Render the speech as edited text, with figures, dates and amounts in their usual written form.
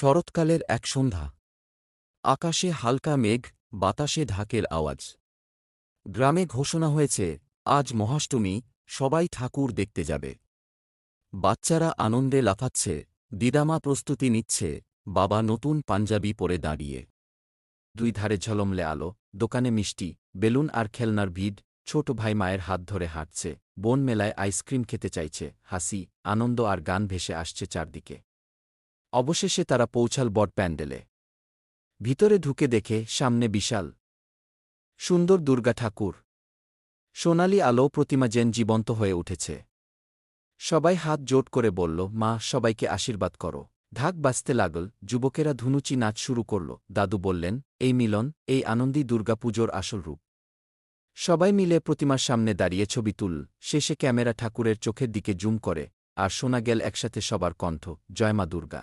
শরৎকালের এক সন্ধ্যা। আকাশে হালকা মেঘ, বাতাসে ঢাকের আওয়াজ। গ্রামে ঘোষণা হয়েছে, আজ মহাষ্টমী, সবাই ঠাকুর দেখতে যাবে। বাচ্চারা আনন্দে লাফাচ্ছে, দিদামা প্রস্তুতি নিচ্ছে, বাবা নতুন পাঞ্জাবি পরে দাঁড়িয়ে। দুই ধারে ঝলমলে আলো, দোকানে মিষ্টি, বেলুন আর খেলনার ভিড়। ছোট ভাই মায়ের হাত ধরে হাঁটছে, বোন মেলায় আইসক্রিম খেতে চাইছে, হাসি, আনন্দ আর গান ভেসে আসছে চারদিকে। অবশেষে তারা পৌঁছাল বড় প্যান্ডেলে। ভিতরে ঢুকে দেখে সামনে বিশাল সুন্দর দুর্গা ঠাকুর। সোনালি আলো, প্রতিমা যেন জীবন্ত হয়ে উঠেছে। সবাই হাত জোট করে বলল, মা, সবাইকে আশীর্বাদ করো। ঢাক বাজতে লাগল, যুবকেরা ধুনুচি নাচ শুরু করল। দাদু বললেন, এই মিলন, এই আনন্দী দুর্গাপুজোর আসল রূপ। সবাই মিলে প্রতিমার সামনে দাঁড়িয়ে ছবি তুল। শেষে ক্যামেরা ঠাকুরের চোখের দিকে জুম করে, আর শোনা গেল একসাথে সবার কণ্ঠ, জয় মা দুর্গা।